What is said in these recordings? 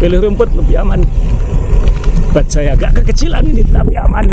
pilih rumput lebih aman. Buat saya agak kekecilan ini tapi aman.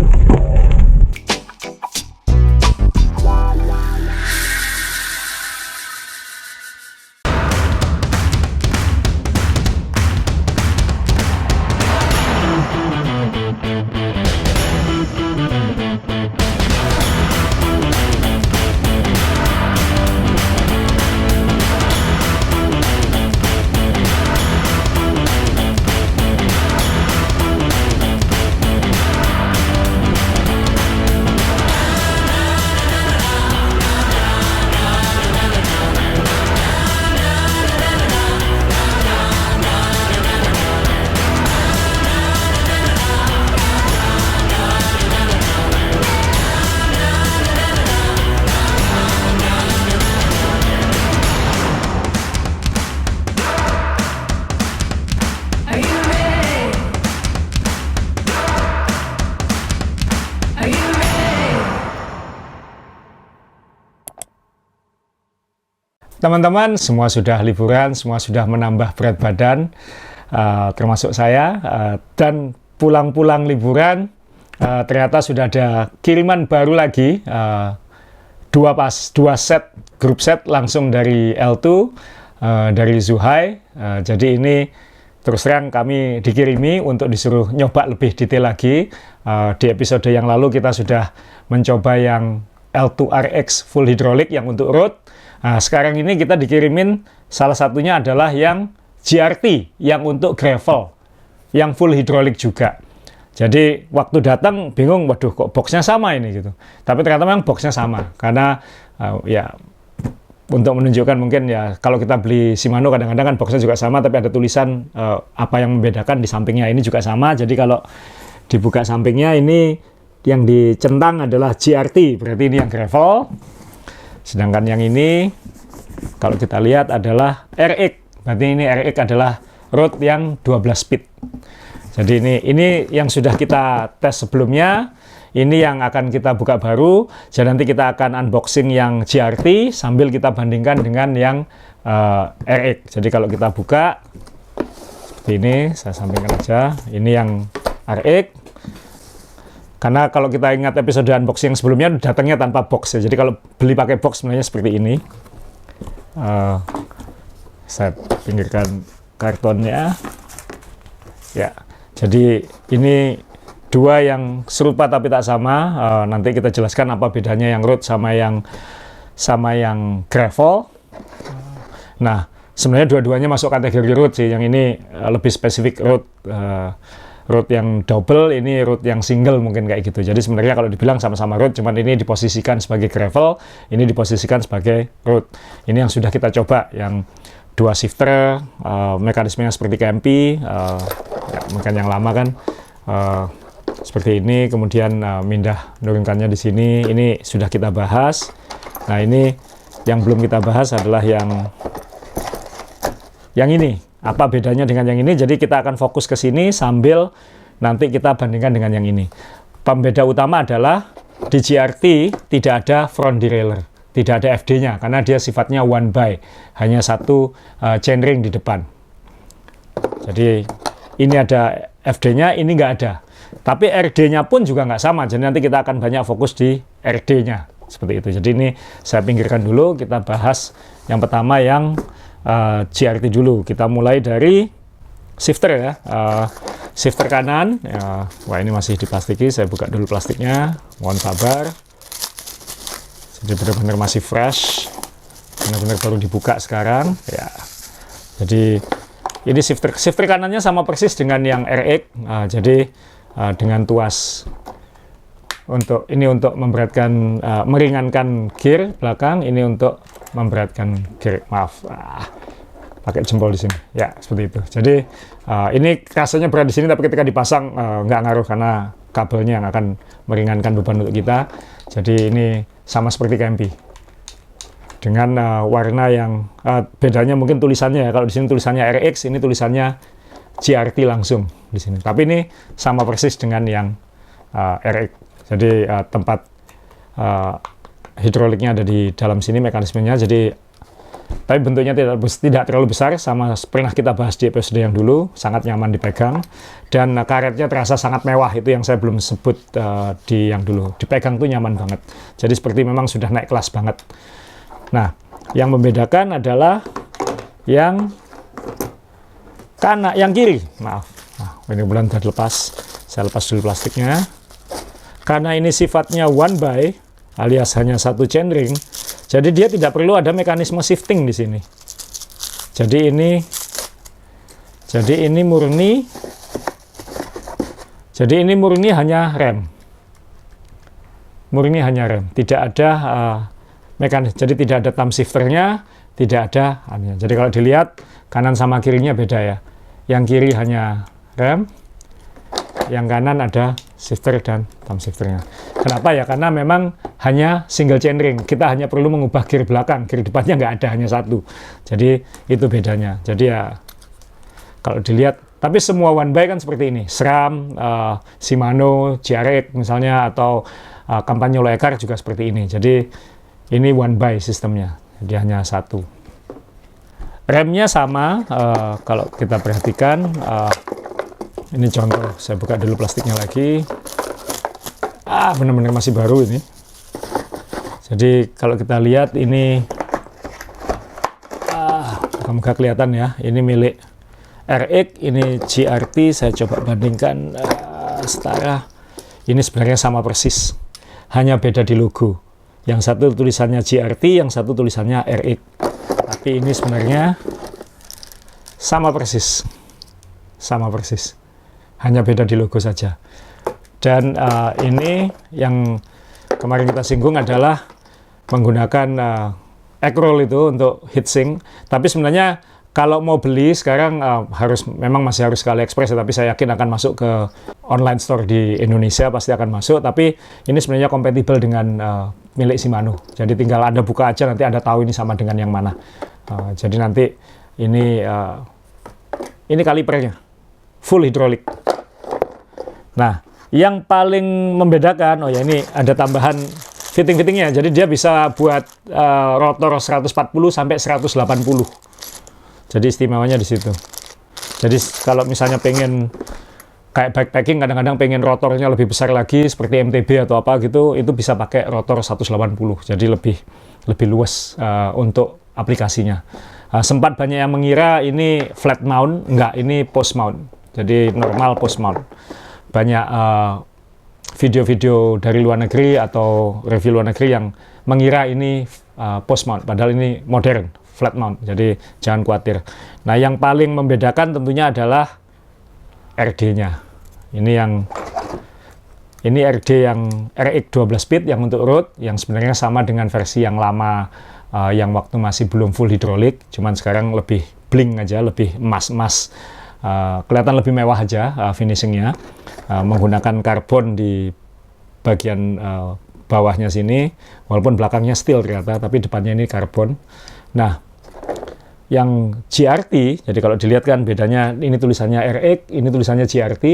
Teman-teman, semua sudah liburan, semua sudah menambah berat badan, termasuk saya, dan pulang-pulang liburan, ternyata sudah ada kiriman baru lagi, dua set, grup set langsung dari L2, dari Zhuhai. Jadi ini terus terang kami dikirimi untuk disuruh nyoba lebih detail lagi. Di episode yang lalu kita sudah mencoba yang L2RX full hidrolik yang untuk road. Nah, sekarang ini kita dikirimin salah satunya adalah yang GRT yang untuk gravel, yang full hidrolik juga. Jadi waktu datang bingung, waduh kok boxnya sama ini gitu. Tapi ternyata memang boxnya sama karena ya untuk menunjukkan mungkin ya kalau kita beli Shimano kadang-kadang kan boxnya juga sama tapi ada tulisan apa yang membedakan di sampingnya ini juga sama. Jadi kalau dibuka sampingnya ini yang dicentang adalah GRT, berarti ini yang gravel. Sedangkan yang ini, kalau kita lihat adalah RX. Berarti ini RX adalah road yang 12 speed. Jadi ini yang sudah kita tes sebelumnya. Ini yang akan kita buka baru. Jadi nanti kita akan unboxing yang GRT sambil kita bandingkan dengan yang RX. Jadi kalau kita buka, seperti ini, saya sampingkan aja. Ini yang RX. Karena kalau kita ingat episode unboxing yang sebelumnya datangnya tanpa box ya. Jadi kalau beli pakai box sebenarnya seperti ini. Saya pinggirkan kartonnya. Ya, jadi ini dua yang serupa tapi tak sama. Nanti kita jelaskan apa bedanya yang road sama yang gravel. Nah, sebenarnya dua-duanya masuk kategori road sih. Yang ini lebih spesifik road. Road yang double, ini road yang single mungkin kayak gitu. Jadi sebenarnya kalau dibilang sama-sama road, cuman ini diposisikan sebagai gravel, ini diposisikan sebagai road. Ini yang sudah kita coba, yang dua shifter, mekanismenya seperti KMP, ya, mungkin yang lama kan, seperti ini. Kemudian mindah nurunkannya di sini. Ini sudah kita bahas. Nah ini yang belum kita bahas adalah yang ini. Apa bedanya dengan yang ini? Jadi kita akan fokus ke sini sambil nanti kita bandingkan dengan yang ini. Pembeda utama adalah di GRT tidak ada front derailleur, tidak ada FD-nya karena dia sifatnya one by, hanya satu chainring di depan. Jadi ini ada FD-nya, ini nggak ada. Tapi RD-nya pun juga nggak sama, jadi nanti kita akan banyak fokus di RD-nya seperti itu. Jadi ini saya pinggirkan dulu, kita bahas yang pertama yang GRT dulu. Kita mulai dari shifter ya, shifter kanan ya. Wah ini masih diplastiki, saya buka dulu plastiknya, mohon sabar. Jadi benar-benar masih fresh, benar-benar baru dibuka sekarang ya. Jadi ini shifter kanannya sama persis dengan yang RX. Jadi dengan tuas untuk memberatkan, meringankan gear belakang, ini untuk memberatkan gear, maaf, pakai jempol di sini, ya seperti itu. Jadi ini rasanya berat di sini, tapi ketika dipasang nggak ngaruh karena kabelnya yang akan meringankan beban untuk kita. Jadi ini sama seperti KMP dengan warna yang bedanya mungkin tulisannya ya. Kalau di sini tulisannya RX, ini tulisannya GRT langsung di sini. Tapi ini sama persis dengan yang RX. Jadi tempat hidroliknya ada di dalam sini, mekanismenya. Jadi Tapi bentuknya tidak terlalu besar, sama pernah kita bahas di episode yang dulu, sangat nyaman dipegang. Dan karetnya terasa sangat mewah, itu yang saya belum sebut di yang dulu. Dipegang tuh nyaman banget. Jadi seperti memang sudah naik kelas banget. Nah, yang membedakan adalah yang kanan, yang kiri. Maaf, nah, ini bulan sudah lepas. Saya lepas dulu plastiknya. Karena ini sifatnya one by, alias hanya satu chainring, jadi dia tidak perlu ada mekanisme shifting di sini. Jadi ini murni hanya rem. Murni hanya rem, tidak ada mekanisme. Jadi tidak ada thumb shifternya, tidak ada aninya. Jadi kalau dilihat kanan sama kirinya beda ya. Yang kiri hanya rem, yang kanan ada shifter dan thumb shifternya. Kenapa ya? Karena memang hanya single chainring. Kita hanya perlu mengubah gear belakang, gear depannya nggak ada, hanya satu. Jadi itu bedanya. Jadi ya kalau dilihat, tapi semua one by kan seperti ini. SRAM, Shimano, JRX misalnya, atau Campagnolo Eckhart juga seperti ini. Jadi ini one by sistemnya. Jadi hanya satu. Remnya sama, kalau kita perhatikan. Ini contoh, saya buka dulu plastiknya lagi. Benar-benar masih baru ini. Jadi kalau kita lihat ini, moga-moga kelihatan ya. Ini milik RX, ini GRT. Saya coba bandingkan setara. Ini sebenarnya sama persis, hanya beda di logo. Yang satu tulisannya GRT, yang satu tulisannya RX. Tapi ini sebenarnya sama persis, sama persis. Hanya beda di logo saja. Dan ini yang kemarin kita singgung adalah menggunakan egg roll itu untuk heatsink. Tapi sebenarnya kalau mau beli sekarang masih harus ke AliExpress ya, tapi saya yakin akan masuk ke online store di Indonesia, pasti akan masuk. Tapi ini sebenarnya kompatibel dengan milik Shimano. Jadi tinggal Anda buka aja, nanti Anda tahu ini sama dengan yang mana. Jadi nanti ini kalipernya full hidrolik. Nah, yang paling membedakan, ini ada tambahan fitting-fittingnya. Jadi dia bisa buat rotor 140 sampai 180. Jadi istimewanya di situ. Jadi kalau misalnya pengen kayak backpacking, kadang-kadang pengen rotornya lebih besar lagi seperti MTB atau apa gitu, itu bisa pakai rotor 180. Jadi lebih luas untuk aplikasinya. Sempat banyak yang mengira ini flat mount, enggak, ini post mount. Jadi normal post mount. Banyak video-video dari luar negeri atau review luar negeri yang mengira ini post mount, padahal ini modern, flat mount. Jadi jangan khawatir. Nah, yang paling membedakan tentunya adalah RD-nya. Ini RD yang RX 12 speed yang untuk road, yang sebenarnya sama dengan versi yang lama, yang waktu masih belum full hidrolik, cuman sekarang lebih bling aja, lebih emas-emas. Kelihatan lebih mewah aja finishingnya, menggunakan karbon di bagian bawahnya sini, walaupun belakangnya steel ternyata, tapi depannya ini karbon. Nah, yang GRT, jadi kalau dilihat kan bedanya, ini tulisannya RX, ini tulisannya GRT.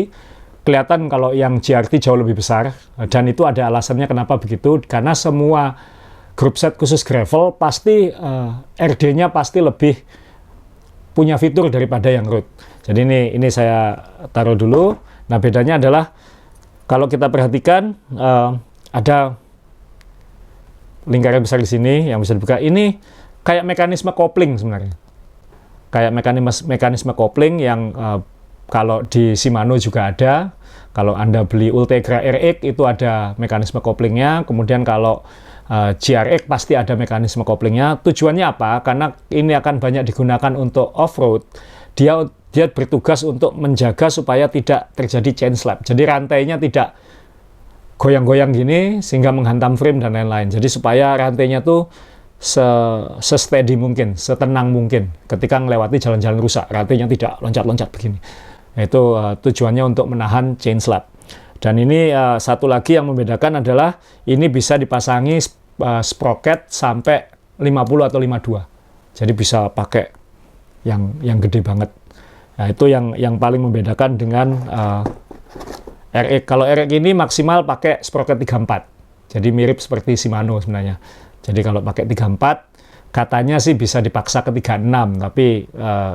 Kelihatan kalau yang GRT jauh lebih besar, dan itu ada alasannya kenapa begitu, karena semua group set khusus gravel pasti RD-nya pasti lebih punya fitur daripada yang road. Jadi ini saya taruh dulu. Nah, bedanya adalah kalau kita perhatikan ada lingkaran besar di sini yang bisa dibuka. Ini kayak mekanisme kopling sebenarnya. Kayak mekanisme kopling yang kalau di Shimano juga ada. Kalau Anda beli Ultegra RX itu ada mekanisme koplingnya. Kemudian kalau GRX pasti ada mekanisme koplingnya. Tujuannya apa? Karena ini akan banyak digunakan untuk off-road. Dia bertugas untuk menjaga supaya tidak terjadi chain slap. Jadi rantainya tidak goyang-goyang gini sehingga menghantam frame dan lain-lain. Jadi supaya rantainya tuh se-steady mungkin, setenang mungkin ketika melewati jalan-jalan rusak. Rantainya tidak loncat-loncat begini. Itu tujuannya untuk menahan chain slap. Dan ini satu lagi yang membedakan adalah ini bisa dipasangi sprocket sampai 50 atau 52. Jadi bisa pakai yang gede banget. Nah, itu yang paling membedakan dengan RX. Kalau RX ini maksimal pakai sprocket 34. Jadi mirip seperti Shimano sebenarnya. Jadi kalau pakai 34, katanya sih bisa dipaksa ke 36, tapi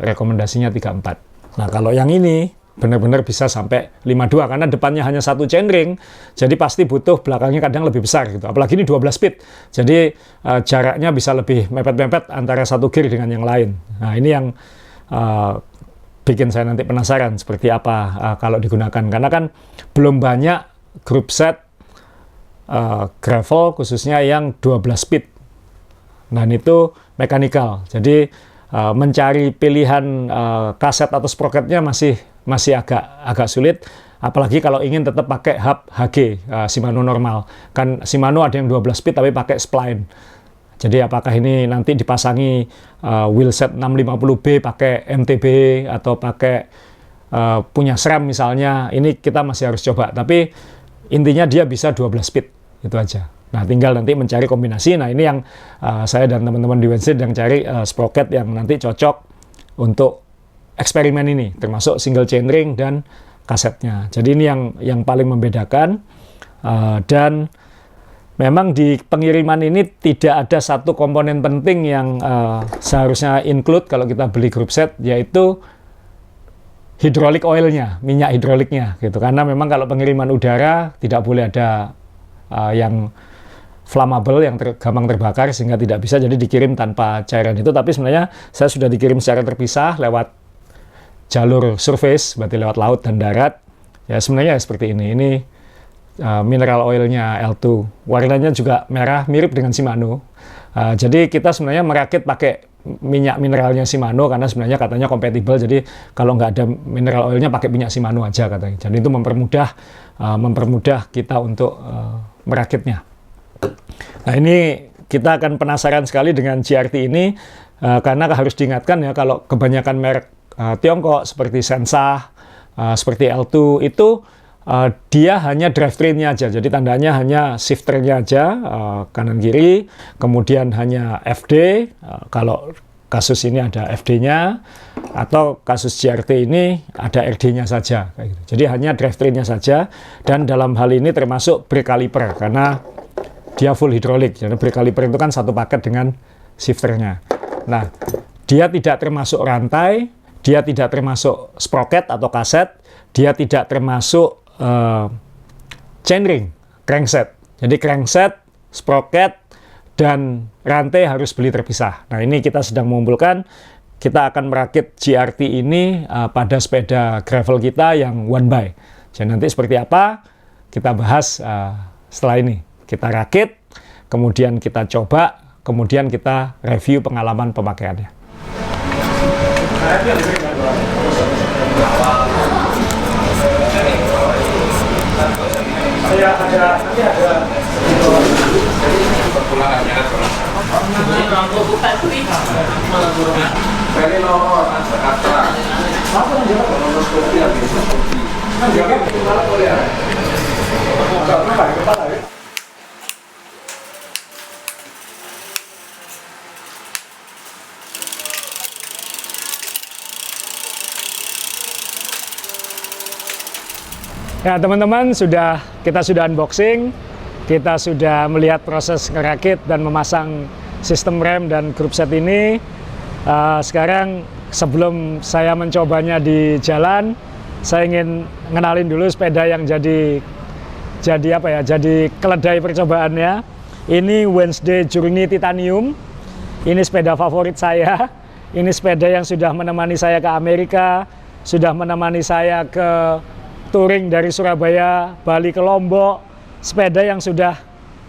rekomendasinya 34. Nah, kalau yang ini benar-benar bisa sampai 52 karena depannya hanya satu chainring, jadi pasti butuh belakangnya kadang lebih besar gitu. Apalagi ini 12 speed, jadi jaraknya bisa lebih mepet-mepet antara satu gear dengan yang lain. Nah, ini yang bikin saya nanti penasaran seperti apa kalau digunakan, karena kan belum banyak group set gravel khususnya yang 12 speed. Nah, itu mechanical, jadi mencari pilihan kaset atau sprocketnya masih agak sulit, apalagi kalau ingin tetap pakai hub HG Shimano normal. Kan Shimano ada yang 12 speed tapi pakai spline. Jadi apakah ini nanti dipasangi wheelset 650B pakai MTB atau pakai punya SRAM misalnya, ini kita masih harus coba. Tapi intinya dia bisa 12 speed, itu aja. Nah, tinggal nanti mencari kombinasi. Nah, ini yang saya dan teman-teman di Wednesday yang cari sprocket yang nanti cocok untuk eksperimen ini, termasuk single chainring dan kasetnya. Jadi ini yang paling membedakan, dan memang di pengiriman ini tidak ada satu komponen penting yang seharusnya include kalau kita beli group set, yaitu hydraulic oilnya, minyak hidroliknya gitu. Karena memang kalau pengiriman udara tidak boleh ada yang flammable, yang gampang terbakar, sehingga tidak bisa jadi dikirim tanpa cairan itu. Tapi sebenarnya saya sudah dikirim secara terpisah lewat jalur surface, berarti lewat laut dan darat. Ya sebenarnya seperti ini. Ini mineral oilnya L2, warnanya juga merah, mirip dengan Shimano. Jadi kita sebenarnya merakit pakai minyak mineralnya Shimano karena sebenarnya katanya kompatibel. Jadi kalau nggak ada mineral oilnya pakai minyak Shimano aja katanya. Jadi itu mempermudah kita untuk merakitnya. Nah, ini kita akan penasaran sekali dengan GRT ini, karena harus diingatkan ya, kalau kebanyakan merek Tiongkok seperti Sensah, seperti L2 itu dia hanya drivetrain-nya aja, jadi tandanya hanya shifter-nya aja, kanan kiri, kemudian hanya FD, kalau kasus ini ada FD-nya, atau kasus GRT ini ada RD-nya saja, kayak gitu. Jadi hanya drivetrain-nya saja, dan dalam hal ini termasuk brake caliper, karena dia full hidrolik. Jadi brake caliper itu kan satu paket dengan shifternya. Nah, dia tidak termasuk rantai, dia tidak termasuk sprocket atau kaset, dia tidak termasuk chainring, crankset. Jadi crankset, sprocket, dan rantai harus beli terpisah. Nah, ini kita sedang mengumpulkan. Kita akan merakit GRT ini pada sepeda gravel kita yang one by. Jadi nanti seperti apa kita bahas setelah ini. Kita rakit, kemudian kita coba, kemudian kita review pengalaman pemakaiannya. Ya teman-teman, kita sudah unboxing, kita sudah melihat proses ngerakit dan memasang sistem rem dan group set ini. Sekarang sebelum saya mencobanya di jalan, saya ingin ngenalin dulu sepeda yang jadi keledai percobaannya. Ini Wednesday Journey Titanium. Ini sepeda favorit saya. Ini sepeda yang sudah menemani saya ke Amerika, sudah menemani saya ke touring dari Surabaya, Bali ke Lombok, sepeda yang sudah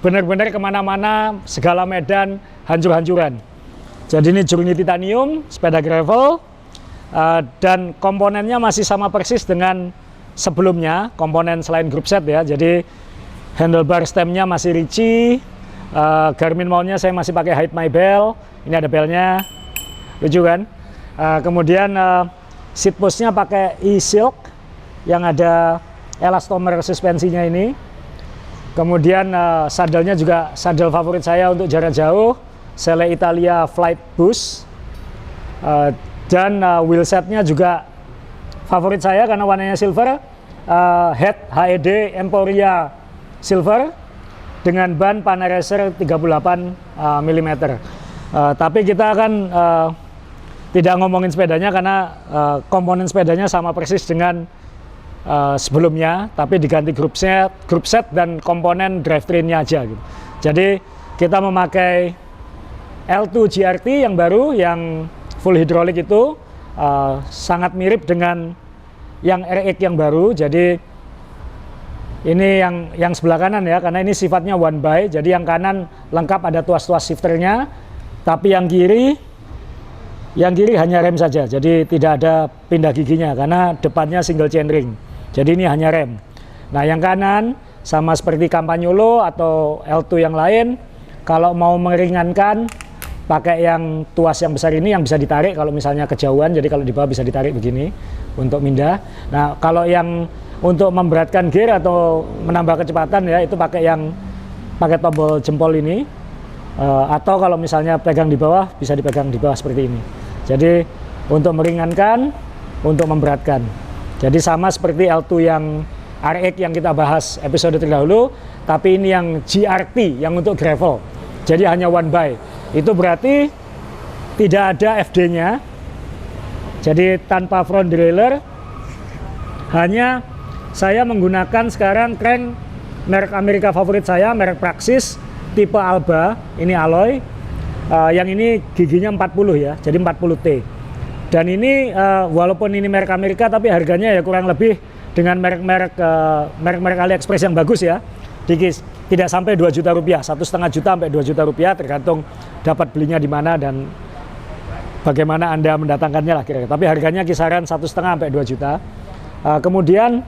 benar-benar kemana-mana, segala medan, hancur-hancuran. Jadi ini Journey Titanium, sepeda gravel, dan komponennya masih sama persis dengan sebelumnya, komponen selain group set ya. Jadi handlebar stemnya masih Ricci, Garmin mountnya saya masih pakai Hide My Bell, ini ada belnya, lucu kan? Kemudian seat postnya pakai E-Silk, yang ada elastomer suspensinya ini. Kemudian sadelnya juga sadel favorit saya untuk jarak jauh, Selle Italia Flight Boost, dan wheelsetnya juga favorit saya karena warnanya silver, head HED Emporia Silver dengan ban Panaracer 38 mm. Tapi kita akan tidak ngomongin sepedanya karena komponen sepedanya sama persis dengan sebelumnya, tapi diganti grup set dan komponen drivetrain-nya aja gitu. Jadi kita memakai L2 GRT yang baru, yang full hidrolik itu sangat mirip dengan yang RX yang baru. Jadi ini yang sebelah kanan ya, karena ini sifatnya one by. Jadi yang kanan lengkap ada tuas-tuas shifternya, tapi yang kiri hanya rem saja. Jadi tidak ada pindah giginya karena depannya single chainring. Jadi ini hanya rem. Nah yang kanan sama seperti Campagnolo atau L2 yang lain, kalau mau meringankan pakai yang tuas yang besar ini yang bisa ditarik kalau misalnya kejauhan. Jadi kalau di bawah bisa ditarik begini untuk mindah. Nah kalau yang untuk memberatkan gear atau menambah kecepatan ya, itu pakai tombol jempol ini. Atau kalau misalnya pegang di bawah, bisa dipegang di bawah seperti ini. Jadi untuk meringankan, untuk memberatkan. Jadi sama seperti L2 yang RX yang kita bahas episode terdahulu, tapi ini yang GRT yang untuk gravel. Jadi hanya one by. Itu berarti tidak ada FD-nya. Jadi tanpa front derailleur, hanya saya menggunakan sekarang crank merek Amerika favorit saya, merek Praxis tipe Alba, ini alloy. Yang ini giginya 40 ya, jadi 40T. Dan ini walaupun ini merek Amerika, tapi harganya ya kurang lebih dengan merek AliExpress yang bagus ya. Tidak sampai 2 juta rupiah, 1,5 juta sampai 2 juta rupiah, tergantung dapat belinya di mana dan bagaimana Anda mendatangkannya lah kira-kira. Tapi harganya kisaran 1,5 sampai 2 juta. Kemudian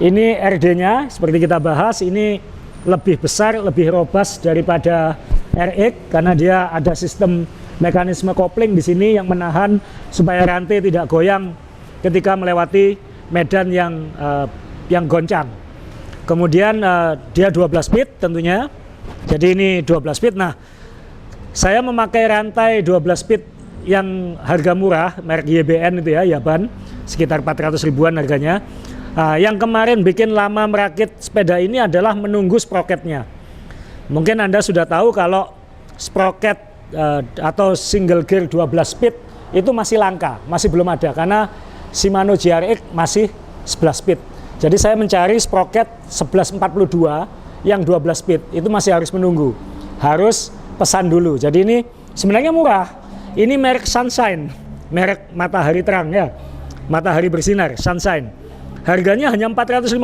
ini RD-nya seperti kita bahas, ini lebih besar, lebih robust daripada RX karena dia ada sistem mekanisme kopling di sini yang menahan supaya rantai tidak goyang ketika melewati medan yang goncang. Kemudian dia 12 speed tentunya. Jadi ini 12 speed. Nah, saya memakai rantai 12 speed yang harga murah, merek YBN itu ya, Yaban, sekitar 400 ribuan harganya. Yang kemarin bikin lama merakit sepeda ini adalah menunggu sprocketnya. Mungkin Anda sudah tahu kalau sprocket atau single gear 12 speed itu masih langka, masih belum ada karena Shimano GRX masih 11 speed. Jadi saya mencari sprocket 1142 yang 12 speed, itu masih harus menunggu, harus pesan dulu. Jadi ini sebenarnya murah. Ini merek Sunshine, merek matahari terang ya, matahari bersinar, Sunshine. Harganya hanya 450.000,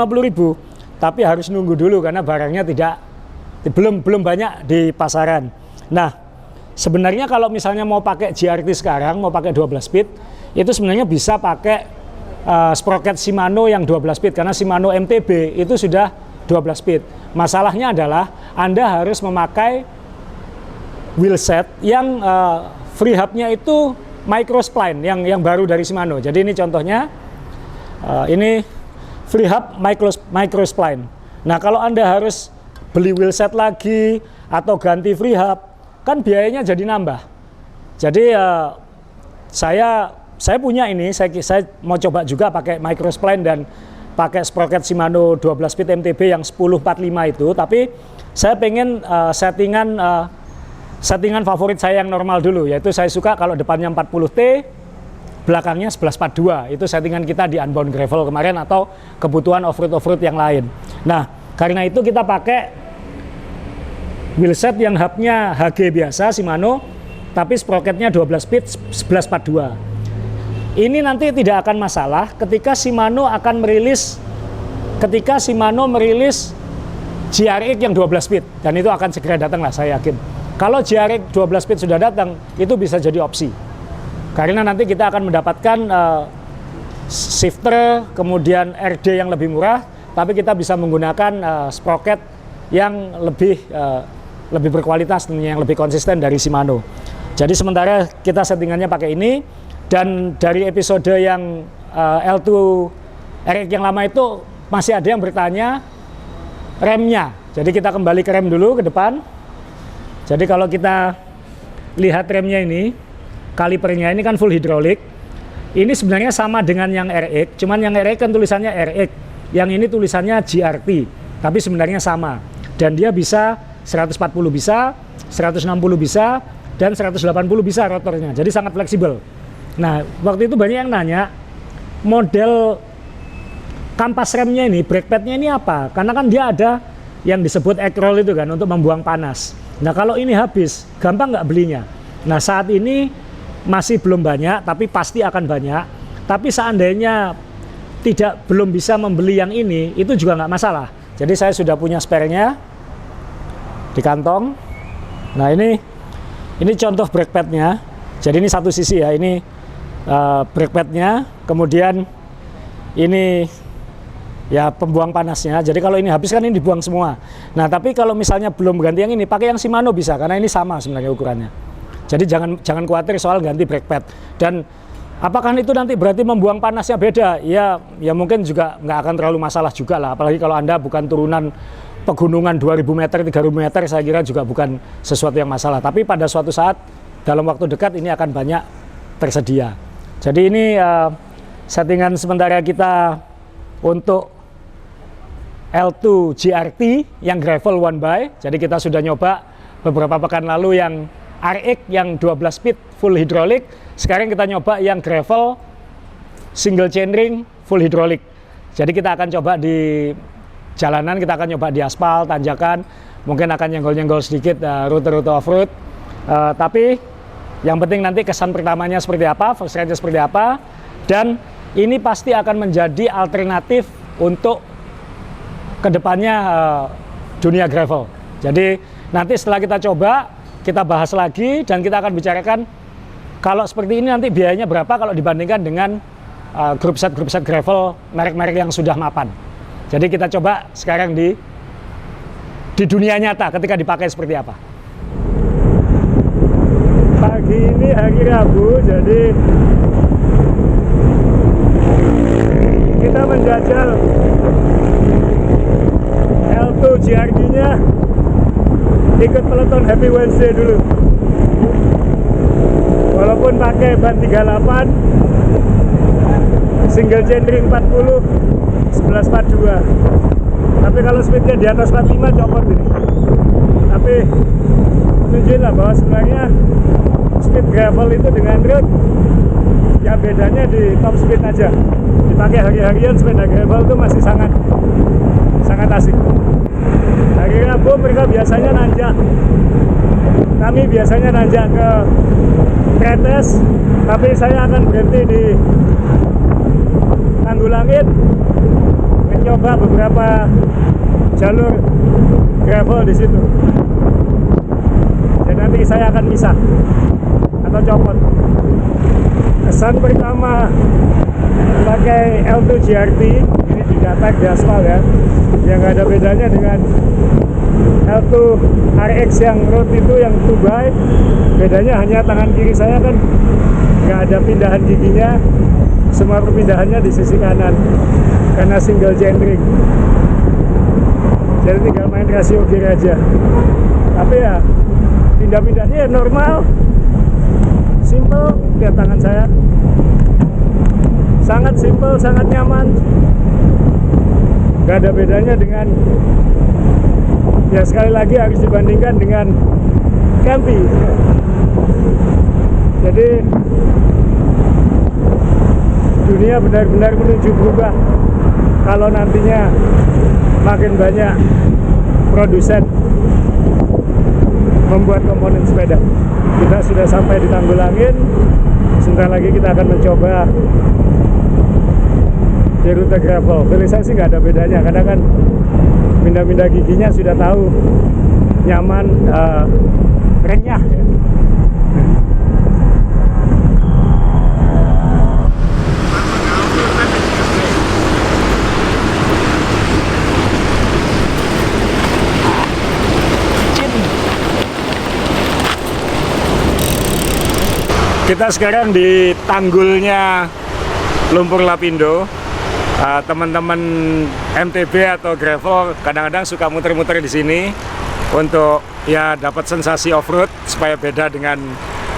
tapi harus nunggu dulu karena barangnya belum banyak di pasaran. Nah, sebenarnya kalau misalnya mau pakai GRT sekarang, mau pakai 12 speed, itu sebenarnya bisa pakai sprocket Shimano yang 12 speed karena Shimano MTB itu sudah 12 speed. Masalahnya adalah Anda harus memakai wheelset yang free hub-nya itu microspline yang baru dari Shimano. Jadi ini contohnya, ini free hub microspline. Nah, kalau Anda harus beli wheelset lagi atau ganti free hub, kan biayanya jadi nambah. Jadi saya punya ini, saya mau coba juga pakai microspline dan pakai sprocket Shimano 12 speed MTB yang 1045 itu, tapi saya pengen settingan favorit saya yang normal dulu, yaitu saya suka kalau depannya 40T, belakangnya 1142. Itu settingan kita di Unbound Gravel kemarin atau kebutuhan off-road yang lain. Nah, karena itu kita pakai wheelset yang hubnya HG biasa Shimano, tapi sprocketnya 12 speed 1142. Ini nanti tidak akan masalah ketika Shimano merilis GRX yang 12 speed, dan itu akan segera datang lah saya yakin. Kalau GRX 12 speed sudah datang, itu bisa jadi opsi. Karena nanti kita akan mendapatkan shifter, kemudian RD yang lebih murah, tapi kita bisa menggunakan sprocket yang lebih berkualitas, yang lebih konsisten dari Shimano. Jadi sementara kita settingannya pakai ini, dan dari episode yang L2 RX yang lama itu masih ada yang bertanya remnya. Jadi kita kembali ke rem dulu ke depan. Jadi kalau kita lihat remnya ini, kalipernya ini kan full hidrolik. Ini sebenarnya sama dengan yang RX, cuman yang RX kan tulisannya RX, yang ini tulisannya GRT, tapi sebenarnya sama. Dan dia bisa 140 bisa, 160 bisa, dan 180 bisa rotornya, jadi sangat fleksibel. Nah, waktu itu banyak yang nanya, model kampas remnya ini, brake padnya ini apa? Karena kan dia ada yang disebut egg roll itu kan, untuk membuang panas. Nah, kalau ini habis, gampang nggak belinya? Nah, saat ini masih belum banyak, tapi pasti akan banyak. Tapi seandainya belum bisa membeli yang ini, itu juga nggak masalah. Jadi saya sudah punya spare-nya di kantong. Nah, ini contoh brake pad-nya. Jadi ini satu sisi ya, ini brake pad-nya, kemudian ini ya pembuang panasnya. Jadi kalau ini habis kan ini dibuang semua. Nah, tapi kalau misalnya belum ganti yang ini, pakai yang Shimano bisa, karena ini sama sebenarnya ukurannya. Jadi jangan khawatir soal ganti brake pad. Dan apakah itu nanti berarti membuang panasnya beda? Ya mungkin juga nggak akan terlalu masalah juga lah. Apalagi kalau Anda bukan turunan pegunungan 2000 meter, 3000 meter, saya kira juga bukan sesuatu yang masalah. Tapi pada suatu saat, dalam waktu dekat ini akan banyak tersedia. Jadi ini settingan sementara kita untuk L2 GRT yang gravel one by. Jadi kita sudah nyoba beberapa pekan lalu yang RX yang 12 speed full hidrolik. Sekarang kita nyoba yang gravel single chainring full hidrolik. Jadi kita akan coba di jalanan, kita akan coba di aspal, tanjakan, mungkin akan nyenggol-nyenggol sedikit rute-rute off-road. Tapi yang penting nanti kesan pertamanya seperti apa, first ride-nya seperti apa, dan ini pasti akan menjadi alternatif untuk kedepannya dunia gravel. Jadi nanti setelah kita coba, kita bahas lagi dan kita akan bicarakan kalau seperti ini nanti biayanya berapa kalau dibandingkan dengan grup set gravel merek-merek yang sudah mapan. Jadi kita coba sekarang di dunia nyata ketika dipakai seperti apa. Pagi ini hari Rabu, jadi kita menjajal L2 GRT-nya, ikut peloton Happy Wednesday dulu. Walaupun pakai ban 38, single chainring 40, 1142. Tapi kalau speednya di atas 45 copot ini. Tapi tunjukin lah bahwa sebenarnya speed gravel itu dengan road ya bedanya di top speed aja. Dipakai hari-harian sepeda gravel itu masih sangat asik. Hari Rabu mereka biasanya nanjak. Kami biasanya nanjak ke Kretes, tapi saya akan berhenti di Tanggulangit mencoba beberapa jalur gravel di situ. Dan nanti saya akan misah atau copot. Kesan pertama pakai L2 GRT ini tidak tag di aspal ya, yang nggak ada bedanya dengan L2 RX yang road itu yang 2by. Bedanya hanya tangan kiri saya kan nggak ada pindahan giginya, semua perpindahannya di sisi kanan karena single chainring. Jadi tinggal main rasio gear aja. Tapi ya pindah-pindahnya ya normal, simple. Lihat tangan saya, sangat simple, sangat nyaman. Gak ada bedanya dengan, ya sekali lagi harus dibandingkan dengan Campy. Jadi dunia benar-benar menuju berubah kalau nantinya makin banyak produsen membuat komponen sepeda. Kita sudah sampai di Tanggulangin. Sebentar lagi kita akan mencoba di rute gravel. Pilih saya sih nggak ada bedanya, karena kan pindah-pindah giginya sudah tahu, nyaman, renyah ya. Kita sekarang di tanggulnya Lumpur Lapindo. Teman-teman MTB atau gravel kadang-kadang suka muter-muter di sini untuk ya dapat sensasi off-road supaya beda dengan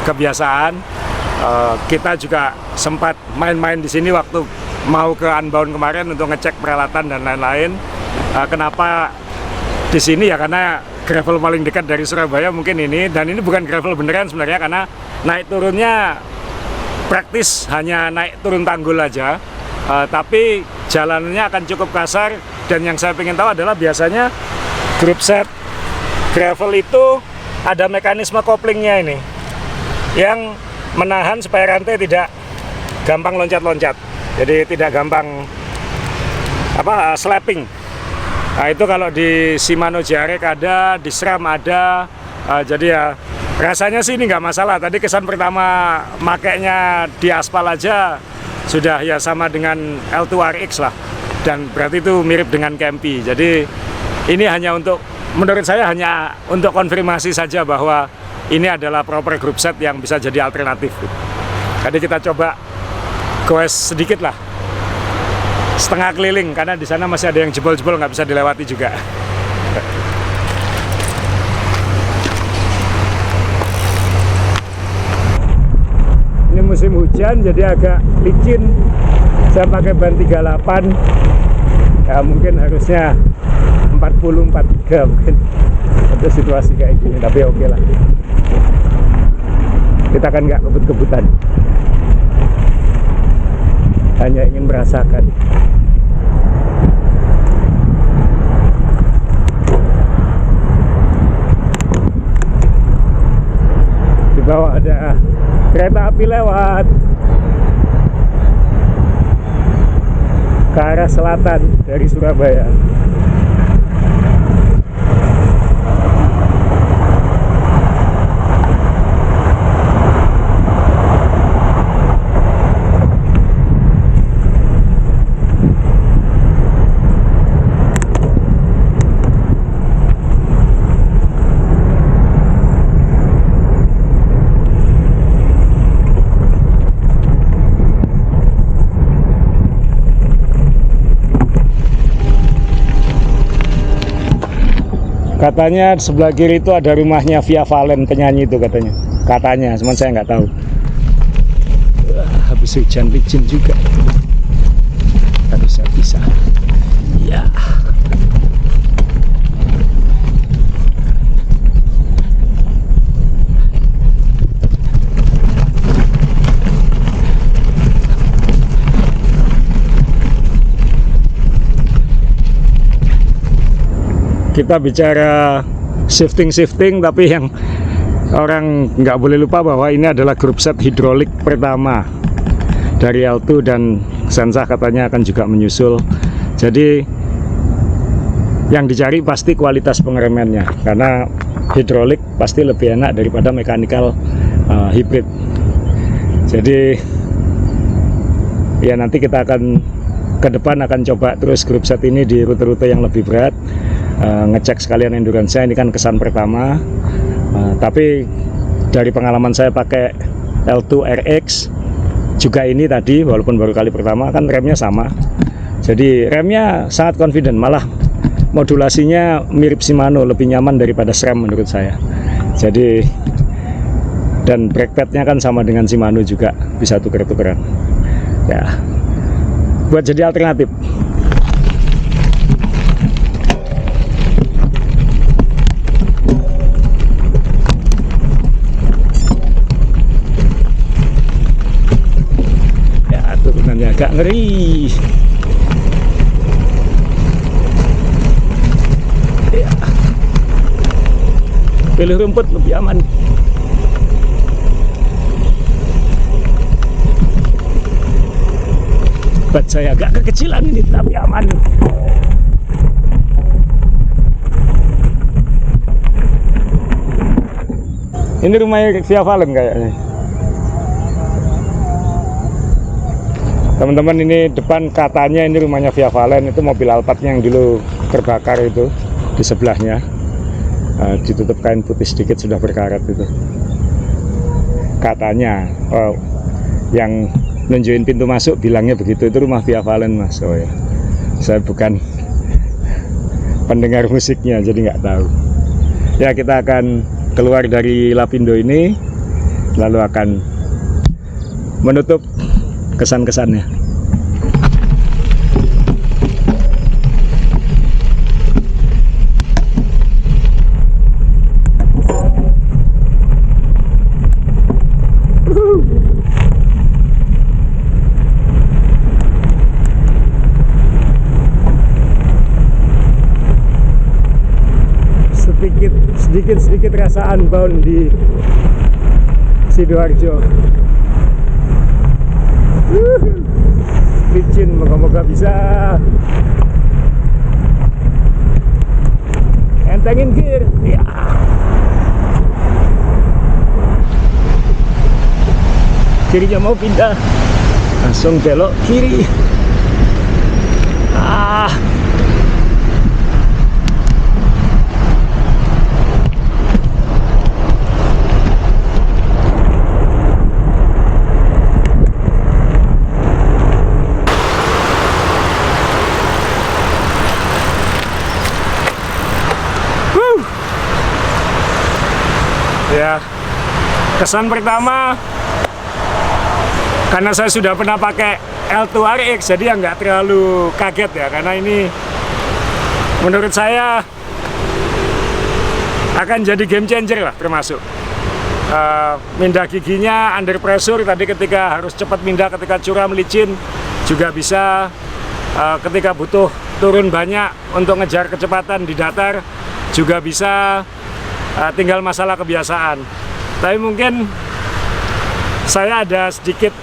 kebiasaan. Kita juga sempat main-main di sini waktu mau ke Unbound kemarin untuk ngecek peralatan dan lain-lain. Kenapa di sini ya, karena gravel paling dekat dari Surabaya mungkin ini, dan ini bukan gravel beneran sebenarnya karena naik turunnya praktis hanya naik turun tanggul aja, tapi jalanannya akan cukup kasar. Dan yang saya ingin tahu adalah biasanya group set gravel itu ada mekanisme koplingnya ini yang menahan supaya rantai tidak gampang loncat-loncat, jadi tidak gampang slapping. Nah, itu kalau di Shimano JRX ada, di SRAM ada, jadi ya rasanya sih ini nggak masalah. Tadi kesan pertama makainya di aspal aja sudah ya sama dengan L2RX lah, dan berarti itu mirip dengan Campy. Jadi ini hanya untuk, menurut saya hanya untuk konfirmasi saja bahwa ini adalah proper group set yang bisa jadi alternatif. Jadi kita coba goes sedikit lah, setengah keliling, karena di sana masih ada yang jebol-jebol nggak bisa dilewati juga. Ini musim hujan jadi agak licin. Saya pakai ban 38, ya mungkin harusnya 40-43 mungkin untuk situasi kayak gini, tapi oke lah. Kita kan nggak kebut-kebutan, hanya ingin merasakan. Di bawah ada kereta api lewat ke arah selatan dari Surabaya. Katanya sebelah kiri itu ada rumahnya Via Valen, penyanyi itu katanya. Katanya, cuman saya nggak tahu. Habis hujan licin juga. Harusnya bisa. Ya. Kita bicara shifting, tapi yang orang nggak boleh lupa bahwa ini adalah grup set hidrolik pertama dari L2, dan Sensah katanya akan juga menyusul. Jadi yang dicari pasti kualitas pengeremannya, karena hidrolik pasti lebih enak daripada mechanical hybrid. Jadi ya nanti kita akan ke depan akan coba terus grup set ini di rute-rute yang lebih berat. Ngecek sekalian endurance-nya, ini kan kesan pertama. Tapi dari pengalaman saya pakai L2RX juga ini tadi, walaupun baru kali pertama, kan remnya sama, jadi remnya sangat confident, malah modulasinya mirip Shimano, lebih nyaman daripada SRAM menurut saya. Jadi dan brake pad-nya kan sama dengan Shimano juga, bisa tuker-tukeran ya, buat jadi alternatif. Agak ngeri ya. Pilih rumput lebih aman. Buat saya agak kekecilan ini, tapi aman. Ini rumahnya Via Valen kayaknya. Teman-teman, ini depan katanya ini rumahnya Via Valen, itu mobil Alphardnya yang dulu terbakar itu di sebelahnya, ditutup kain putih sedikit sudah berkarat itu katanya. Yang nunjukin pintu masuk bilangnya begitu, itu rumah Via Valen mas. Oh ya, saya bukan pendengar musiknya jadi nggak tahu ya. Kita akan keluar dari Lapindo ini, lalu akan menutup kesan-kesannya. sedikit rasa unbound di Sidoarjo. Licin, moga-moga bisa entengin gear ya. Kirinya mau pindah, langsung belok kiri. Ya, kesan pertama karena saya sudah pernah pakai L2RX, jadi ya nggak terlalu kaget ya, karena ini menurut saya akan jadi game changer lah, termasuk mindah giginya under pressure tadi ketika harus cepat mindah, ketika curam licin juga bisa, ketika butuh turun banyak untuk ngejar kecepatan di datar juga bisa. Tinggal masalah kebiasaan. Tapi mungkin saya ada sedikit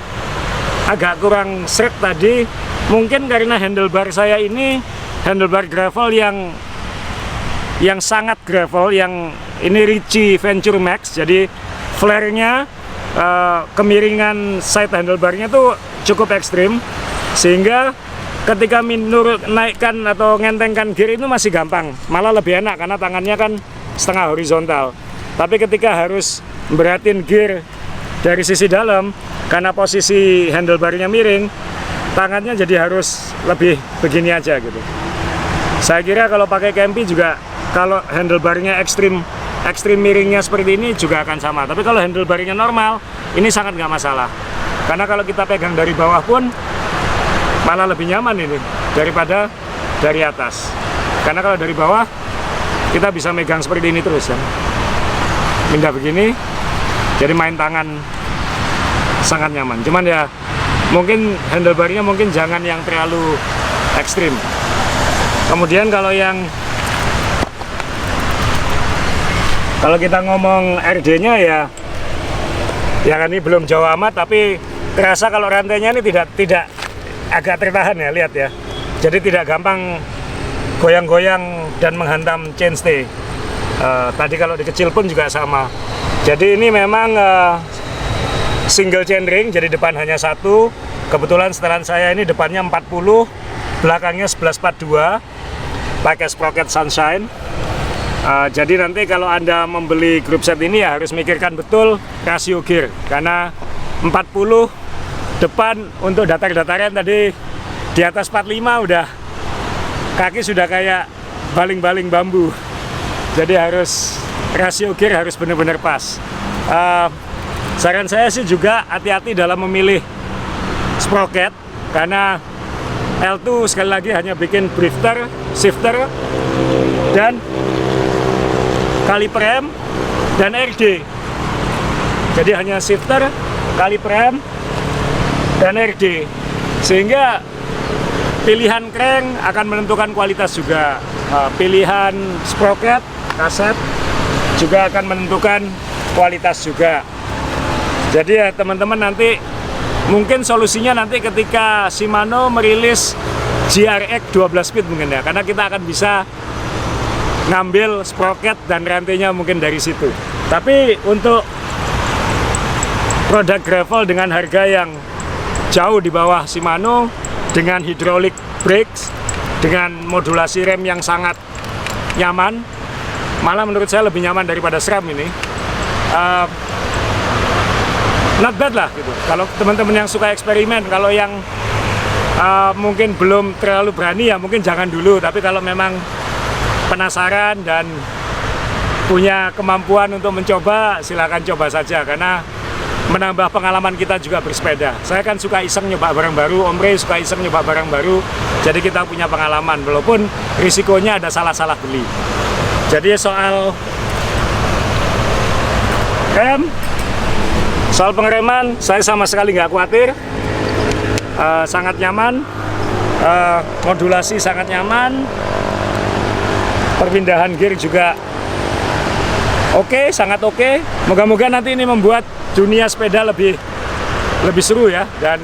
agak kurang srek tadi, mungkin karena handlebar saya ini handlebar gravel yang sangat gravel, yang ini Ricci Venture Max, jadi flare-nya, kemiringan side handlebarnya tuh cukup ekstrim, sehingga ketika naikkan atau ngentengkan gear itu masih gampang, malah lebih enak karena tangannya kan setengah horizontal. Tapi ketika harus beratin gear dari sisi dalam, karena posisi handlebarnya miring, tangannya jadi harus lebih begini aja gitu. Saya kira kalau pakai Kempi juga, kalau handlebarnya ekstrim miringnya seperti ini juga akan sama. Tapi kalau handlebarnya normal, ini sangat nggak masalah. Karena kalau kita pegang dari bawah pun malah lebih nyaman ini daripada dari atas. Karena kalau dari bawah kita bisa megang seperti ini terus kan, pindah begini, jadi main tangan sangat nyaman. Cuman ya mungkin handlebarnya mungkin jangan yang terlalu ekstrim. Kemudian kalau kita ngomong RD-nya ya kan ini belum jauh amat, tapi terasa kalau rantainya ini tidak agak tertahan ya, lihat ya. Jadi tidak gampang goyang-goyang dan menghantam chainstay. Tadi kalau di kecil pun juga sama. Jadi ini memang single chainring, jadi depan hanya satu. Kebetulan setelan saya ini depannya 40, belakangnya 1142, pakai sprocket Sunshine. Jadi nanti kalau Anda membeli group set ini ya harus mikirkan betul rasio gear, karena 40 depan untuk datar-dataran tadi di atas 45 udah kaki sudah kayak baling-baling bambu. Jadi harus rasio gear harus benar-benar pas. Saran saya sih juga hati-hati dalam memilih sprocket, karena L2 sekali lagi hanya bikin drifter, shifter, dan kaliper rem dan RD. Jadi hanya shifter, kaliper rem, dan RD. Sehingga pilihan crank akan menentukan kualitas juga. Pilihan sprocket, kaset juga akan menentukan kualitas juga. Jadi ya teman-teman, nanti mungkin solusinya nanti ketika Shimano merilis GRX 12 speed mungkin ya, karena kita akan bisa ngambil sprocket dan rantainya mungkin dari situ. Tapi untuk produk gravel dengan harga yang jauh di bawah Shimano, dengan hydraulic brakes, dengan modulasi rem yang sangat nyaman, malah menurut saya lebih nyaman daripada SRAM ini. Not bad lah gitu. Kalau teman-teman yang suka eksperimen, kalau yang mungkin belum terlalu berani ya mungkin jangan dulu. Tapi kalau memang penasaran dan punya kemampuan untuk mencoba, silakan coba saja, karena menambah pengalaman kita juga bersepeda. Saya kan suka iseng nyoba barang baru, Om Rey suka iseng nyoba barang baru, jadi kita punya pengalaman, walaupun risikonya ada salah-salah beli. Jadi soal rem, Soal pengereman, saya sama sekali nggak khawatir. Sangat nyaman. Modulasi sangat nyaman. Perpindahan gear juga oke, sangat oke. Moga-moga nanti ini membuat dunia sepeda lebih seru ya, dan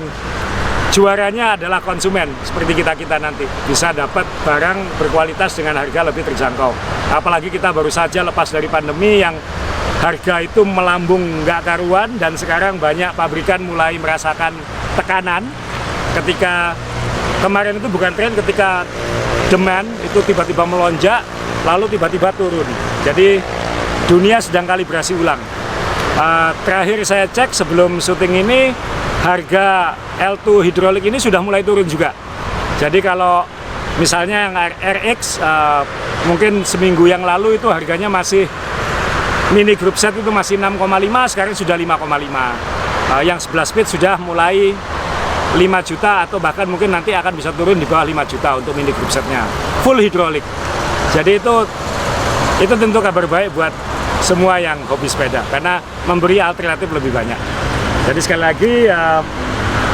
juaranya adalah konsumen seperti kita nanti bisa dapat barang berkualitas dengan harga lebih terjangkau. Apalagi kita baru saja lepas dari pandemi yang harga itu melambung nggak karuan, dan sekarang banyak pabrikan mulai merasakan tekanan ketika kemarin itu bukan tren, ketika demand itu tiba-tiba melonjak lalu tiba-tiba turun. Jadi dunia sedang kalibrasi ulang. Terakhir saya cek sebelum syuting ini, harga L2 hidrolik ini sudah mulai turun juga. Jadi kalau misalnya yang RX mungkin seminggu yang lalu itu harganya masih mini group set itu masih 6,5, sekarang sudah 5,5. Yang 11 speed sudah mulai 5 juta atau bahkan mungkin nanti akan bisa turun di bawah 5 juta untuk mini group setnya full hidrolik. Jadi itu tentu kabar baik buat semua yang hobi sepeda karena memberi alternatif lebih banyak. Jadi sekali lagi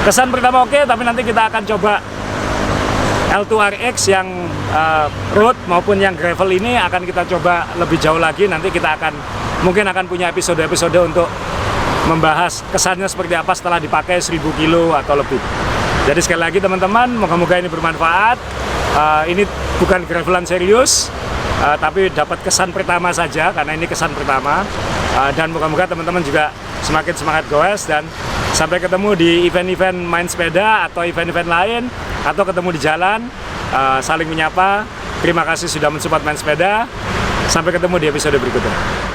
kesan pertama oke, tapi nanti kita akan coba L2RX yang road maupun yang gravel ini akan kita coba lebih jauh lagi. Nanti kita mungkin akan punya episode-episode untuk membahas kesannya seperti apa setelah dipakai 1000 kilo atau lebih. Jadi sekali lagi teman-teman, moga-moga ini bermanfaat. Ini bukan gravelan serius, tapi dapat kesan pertama saja karena ini kesan pertama. Dan moga-moga teman-teman juga semakin semangat goes, dan sampai ketemu di event-event main sepeda atau event-event lain, atau ketemu di jalan, saling menyapa. Terima kasih sudah mensupport main sepeda. Sampai ketemu di episode berikutnya.